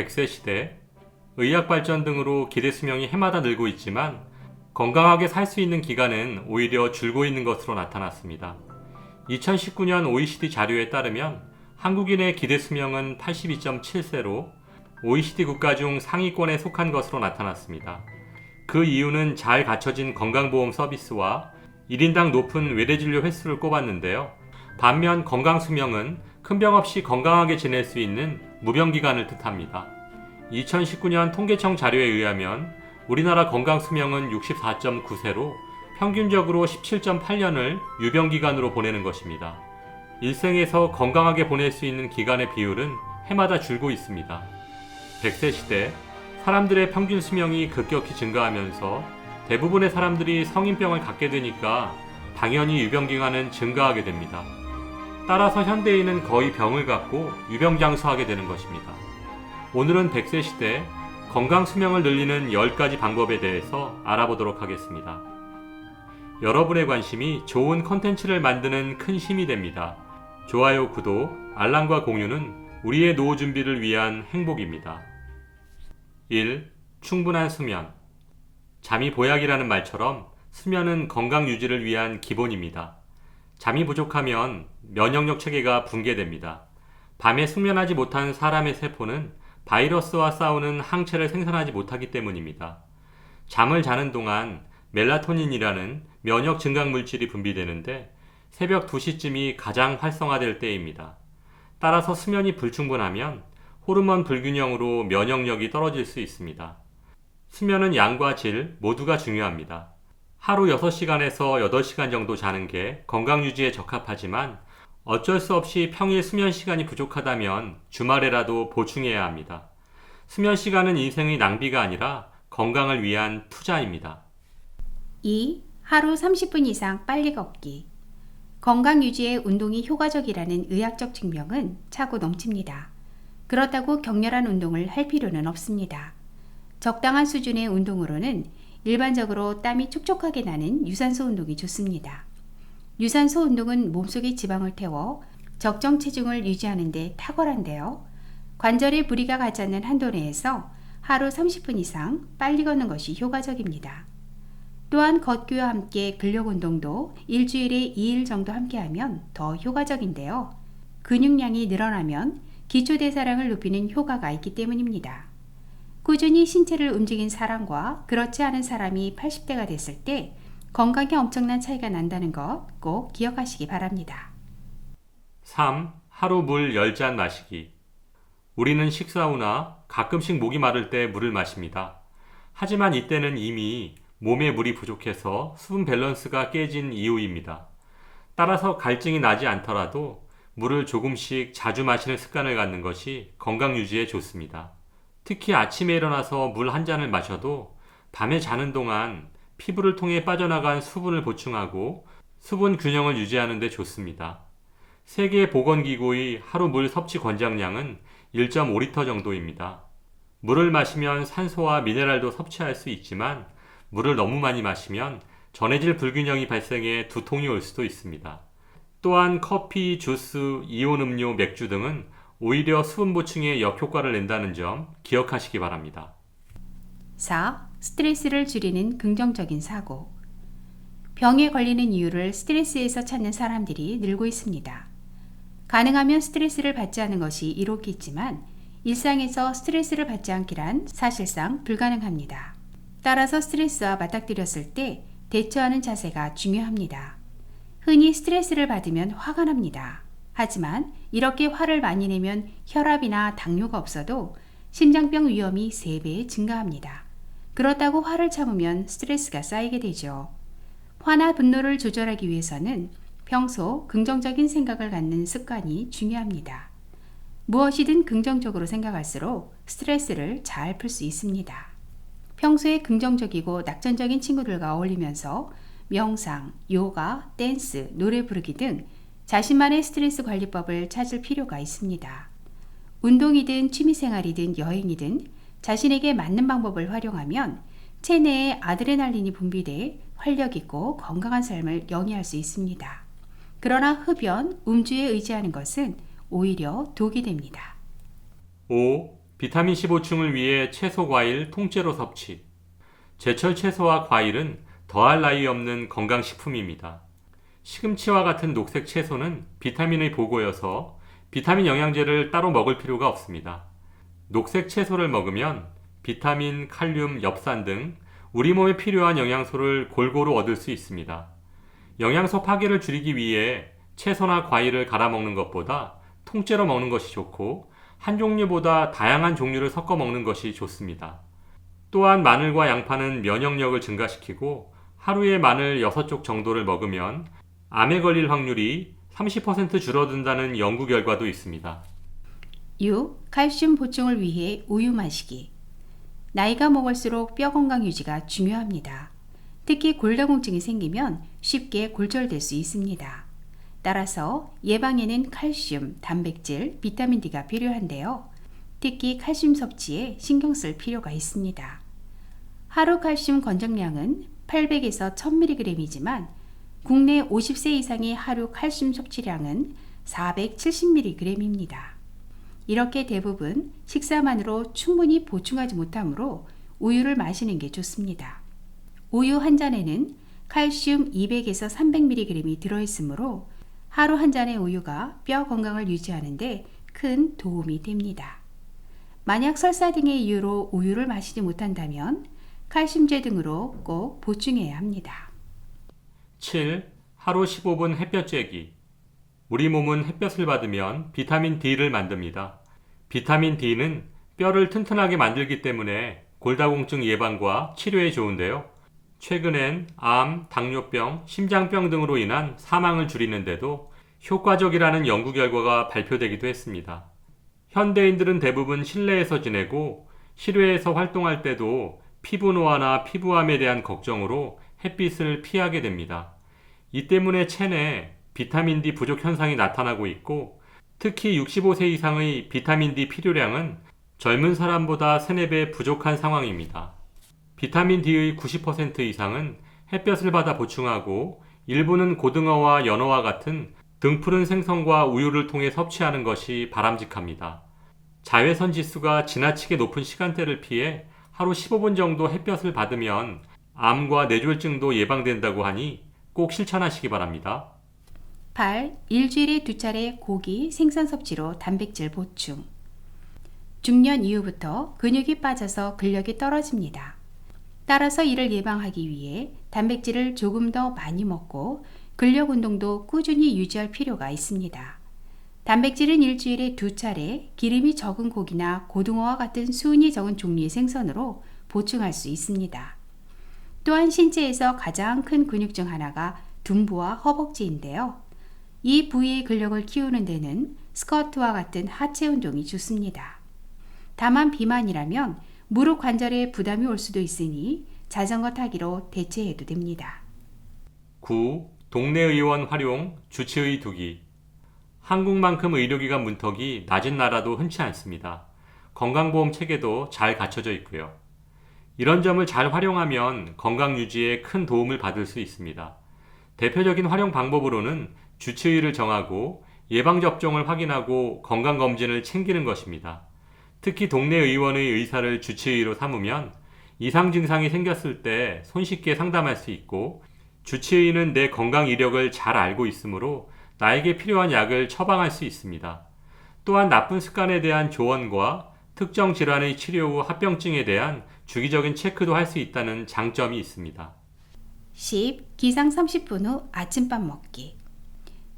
100세 시대, 의학 발전 등으로 기대 수명이 해마다 늘고 있지만 건강하게 살 수 있는 기간은 오히려 줄고 있는 것으로 나타났습니다. 2019년 OECD 자료에 따르면 한국인의 기대 수명은 82.7세로 OECD 국가 중 상위권에 속한 것으로 나타났습니다. 그 이유는 잘 갖춰진 건강보험 서비스와 1인당 높은 외래진료 횟수를 꼽았는데요. 반면 건강수명은 큰 병 없이 건강하게 지낼 수 있는 무병기간을 뜻합니다. 2019년 통계청 자료에 의하면 우리나라 건강수명은 64.9세로 평균적으로 17.8년을 유병기간으로 보내는 것입니다. 일생에서 건강하게 보낼 수 있는 기간의 비율은 해마다 줄고 있습니다. 100세 시대, 사람들의 평균 수명이 급격히 증가하면서 대부분의 사람들이 성인병을 갖게 되니까 당연히 유병기간은 증가하게 됩니다. 따라서 현대인은 거의 병을 갖고 유병장수하게 되는 것입니다. 오늘은 100세 시대 건강 수명을 늘리는 10가지 방법에 대해서 알아보도록 하겠습니다. 여러분의 관심이 좋은 컨텐츠를 만드는 큰 힘이 됩니다. 좋아요, 구독, 알람과 공유는 우리의 노후 준비를 위한 행복입니다. 1. 충분한 수면. 잠이 보약이라는 말처럼 수면은 건강 유지를 위한 기본입니다. 잠이 부족하면 면역력 체계가 붕괴됩니다. 밤에 숙면하지 못한 사람의 세포는 바이러스와 싸우는 항체를 생산하지 못하기 때문입니다. 잠을 자는 동안 멜라토닌이라는 면역 증강 물질이 분비되는데 새벽 2시쯤이 가장 활성화될 때입니다. 따라서 수면이 불충분하면 호르몬 불균형으로 면역력이 떨어질 수 있습니다. 수면은 양과 질 모두가 중요합니다. 하루 6시간에서 8시간 정도 자는 게 건강 유지에 적합하지만 어쩔 수 없이 평일 수면 시간이 부족하다면 주말에라도 보충해야 합니다. 수면 시간은 인생의 낭비가 아니라 건강을 위한 투자입니다. 2. 하루 30분 이상 빨리 걷기. 건강 유지에 운동이 효과적이라는 의학적 증명은 차고 넘칩니다. 그렇다고 격렬한 운동을 할 필요는 없습니다. 적당한 수준의 운동으로는 일반적으로 땀이 촉촉하게 나는 유산소 운동이 좋습니다. 유산소 운동은 몸속의 지방을 태워 적정 체중을 유지하는 데 탁월한데요. 관절에 무리가 가지 않는 한도 내에서 하루 30분 이상 빨리 걷는 것이 효과적입니다. 또한 걷기와 함께 근력 운동도 일주일에 2일 정도 함께하면 더 효과적인데요. 근육량이 늘어나면 기초대사량을 높이는 효과가 있기 때문입니다. 꾸준히 신체를 움직인 사람과 그렇지 않은 사람이 80대가 됐을 때 건강에 엄청난 차이가 난다는 것 꼭 기억하시기 바랍니다. 3. 하루 물 10잔 마시기. 우리는 식사 후나 가끔씩 목이 마를 때 물을 마십니다. 하지만 이때는 이미 몸에 물이 부족해서 수분 밸런스가 깨진 이유입니다. 따라서 갈증이 나지 않더라도 물을 조금씩 자주 마시는 습관을 갖는 것이 건강 유지에 좋습니다. 특히 아침에 일어나서 물 한 잔을 마셔도 밤에 자는 동안 피부를 통해 빠져나간 수분을 보충하고 수분 균형을 유지하는 데 좋습니다. 세계보건기구의 하루 물 섭취 권장량은 1.5리터 정도입니다. 물을 마시면 산소와 미네랄도 섭취할 수 있지만 물을 너무 많이 마시면 전해질 불균형이 발생해 두통이 올 수도 있습니다. 또한 커피, 주스, 이온 음료, 맥주 등은 오히려 수분 보충에 역효과를 낸다는 점 기억하시기 바랍니다. 4. 스트레스를 줄이는 긍정적인 사고. 병에 걸리는 이유를 스트레스에서 찾는 사람들이 늘고 있습니다. 가능하면 스트레스를 받지 않은 것이 이롭겠지만 일상에서 스트레스를 받지 않기란 사실상 불가능합니다. 따라서 스트레스와 맞닥뜨렸을 때 대처하는 자세가 중요합니다. 흔히 스트레스를 받으면 화가 납니다. 하지만 이렇게 화를 많이 내면 혈압이나 당뇨가 없어도 심장병 위험이 3배 증가합니다. 그렇다고 화를 참으면 스트레스가 쌓이게 되죠. 화나 분노를 조절하기 위해서는 평소 긍정적인 생각을 갖는 습관이 중요합니다. 무엇이든 긍정적으로 생각할수록 스트레스를 잘 풀 수 있습니다. 평소에 긍정적이고 낙천적인 친구들과 어울리면서 명상, 요가, 댄스, 노래 부르기 등 자신만의 스트레스 관리법을 찾을 필요가 있습니다. 운동이든 취미생활이든 여행이든 자신에게 맞는 방법을 활용하면 체내에 아드레날린이 분비돼 활력있고 건강한 삶을 영위할 수 있습니다. 그러나 흡연, 음주에 의지하는 것은 오히려 독이 됩니다. 5. 비타민C 보충을 위해 채소 과일 통째로 섭취. 제철 채소와 과일은 더할 나위 없는 건강식품입니다. 시금치와 같은 녹색 채소는 비타민의 보고여서 비타민 영양제를 따로 먹을 필요가 없습니다. 녹색 채소를 먹으면 비타민, 칼륨, 엽산 등 우리 몸에 필요한 영양소를 골고루 얻을 수 있습니다. 영양소 파괴를 줄이기 위해 채소나 과일을 갈아 먹는 것보다 통째로 먹는 것이 좋고 한 종류보다 다양한 종류를 섞어 먹는 것이 좋습니다. 또한 마늘과 양파는 면역력을 증가시키고 하루에 마늘 6쪽 정도를 먹으면 암에 걸릴 확률이 30% 줄어든다는 연구 결과도 있습니다. 6. 칼슘 보충을 위해 우유 마시기. 나이가 먹을수록 뼈 건강 유지가 중요합니다. 특히 골다공증이 생기면 쉽게 골절될 수 있습니다. 따라서 예방에는 칼슘, 단백질, 비타민 D가 필요한데요. 특히 칼슘 섭취에 신경 쓸 필요가 있습니다. 하루 칼슘 권장량은 800에서 1000mg이지만 국내 50세 이상의 하루 칼슘 섭취량은 470mg입니다. 이렇게 대부분 식사만으로 충분히 보충하지 못하므로 우유를 마시는 게 좋습니다. 우유 한 잔에는 칼슘 200에서 300mg이 들어있으므로 하루 한 잔의 우유가 뼈 건강을 유지하는 데 큰 도움이 됩니다. 만약 설사 등의 이유로 우유를 마시지 못한다면 칼슘제 등으로 꼭 보충해야 합니다. 7. 하루 15분 햇볕 쬐기. 우리 몸은 햇볕을 받으면 비타민 D를 만듭니다. 비타민 D는 뼈를 튼튼하게 만들기 때문에 골다공증 예방과 치료에 좋은데요. 최근엔 암, 당뇨병, 심장병 등으로 인한 사망을 줄이는데도 효과적이라는 연구 결과가 발표되기도 했습니다. 현대인들은 대부분 실내에서 지내고 실외에서 활동할 때도 피부 노화나 피부암에 대한 걱정으로 햇빛을 피하게 됩니다. 이 때문에 체내 비타민 D 부족 현상이 나타나고 있고 특히 65세 이상의 비타민 D 필요량은 젊은 사람보다 3-4배 부족한 상황입니다. 비타민 D의 90% 이상은 햇볕을 받아 보충하고 일부는 고등어와 연어와 같은 등푸른 생선과 우유를 통해 섭취하는 것이 바람직합니다. 자외선 지수가 지나치게 높은 시간대를 피해 하루 15분 정도 햇볕을 받으면 암과 뇌졸중도 예방된다고 하니 꼭 실천하시기 바랍니다. 8. 일주일에 2차례 고기, 생선 섭취로 단백질 보충. 중년 이후부터 근육이 빠져서 근력이 떨어집니다. 따라서 이를 예방하기 위해 단백질을 조금 더 많이 먹고 근력 운동도 꾸준히 유지할 필요가 있습니다. 단백질은 일주일에 2차례 기름이 적은 고기나 고등어와 같은 수은이 적은 종류의 생선으로 보충할 수 있습니다. 또한 신체에서 가장 큰 근육 중 하나가 둔부와 허벅지인데요. 이 부위의 근력을 키우는 데는 스쿼트와 같은 하체 운동이 좋습니다. 다만 비만이라면 무릎 관절에 부담이 올 수도 있으니 자전거 타기로 대체해도 됩니다. 9. 동네 의원 활용, 주치의 두기. 한국만큼 의료기관 문턱이 낮은 나라도 흔치 않습니다. 건강보험 체계도 잘 갖춰져 있고요. 이런 점을 잘 활용하면 건강 유지에 큰 도움을 받을 수 있습니다. 대표적인 활용 방법으로는 주치의를 정하고 예방접종을 확인하고 건강검진을 챙기는 것입니다. 특히 동네 의원의 의사를 주치의로 삼으면 이상 증상이 생겼을 때 손쉽게 상담할 수 있고 주치의는 내 건강 이력을 잘 알고 있으므로 나에게 필요한 약을 처방할 수 있습니다. 또한 나쁜 습관에 대한 조언과 특정 질환의 치료 후 합병증에 대한 주기적인 체크도 할 수 있다는 장점이 있습니다. 10. 기상 30분 후 아침밥 먹기.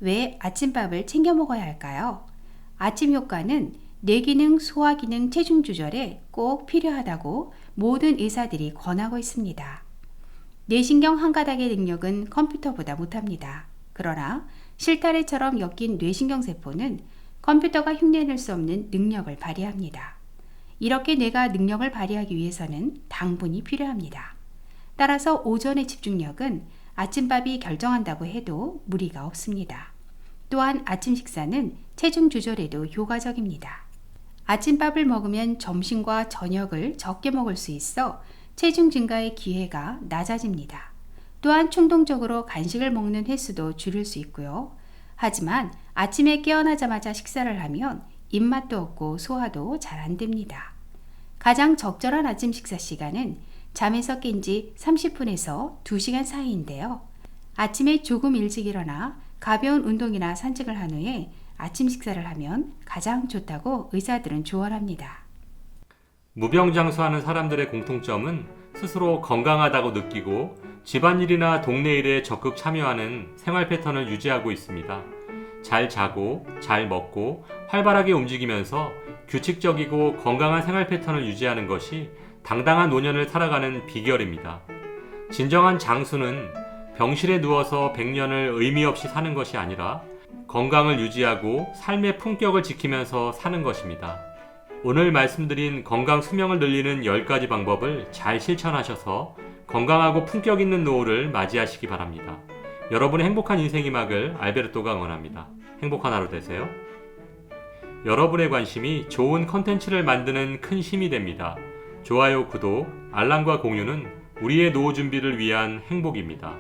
왜 아침밥을 챙겨 먹어야 할까요? 아침 효과는 뇌기능, 소화기능, 체중 조절에 꼭 필요하다고 모든 의사들이 권하고 있습니다. 뇌신경 한 가닥의 능력은 컴퓨터보다 못합니다. 그러나 실타래처럼 엮인 뇌신경세포는 컴퓨터가 흉내낼 수 없는 능력을 발휘합니다. 이렇게 뇌가 능력을 발휘하기 위해서는 당분이 필요합니다. 따라서 오전의 집중력은 아침밥이 결정한다고 해도 무리가 없습니다. 또한 아침 식사는 체중 조절에도 효과적입니다. 아침밥을 먹으면 점심과 저녁을 적게 먹을 수 있어 체중 증가의 기회가 낮아집니다. 또한 충동적으로 간식을 먹는 횟수도 줄일 수 있고요. 하지만 아침에 깨어나자마자 식사를 하면 입맛도 없고 소화도 잘 안 됩니다. 가장 적절한 아침 식사 시간은 잠에서 깬 지 30분에서 2시간 사이인데요. 아침에 조금 일찍 일어나 가벼운 운동이나 산책을 한 후에 아침 식사를 하면 가장 좋다고 의사들은 조언합니다. 무병장수하는 사람들의 공통점은 스스로 건강하다고 느끼고 집안일이나 동네 일에 적극 참여하는 생활 패턴을 유지하고 있습니다. 잘 자고, 잘 먹고, 활발하게 움직이면서 규칙적이고 건강한 생활 패턴을 유지하는 것이 당당한 노년을 살아가는 비결입니다. 진정한 장수는 병실에 누워서 100년을 의미 없이 사는 것이 아니라 건강을 유지하고 삶의 품격을 지키면서 사는 것입니다. 오늘 말씀드린 건강 수명을 늘리는 10가지 방법을 잘 실천하셔서 건강하고 품격 있는 노후를 맞이하시기 바랍니다. 여러분의 행복한 인생이 막을 알베르토가 응원합니다. 행복한 하루 되세요. 여러분의 관심이 좋은 컨텐츠를 만드는 큰 힘이 됩니다. 좋아요, 구독, 알람과 공유는 우리의 노후 준비를 위한 행복입니다.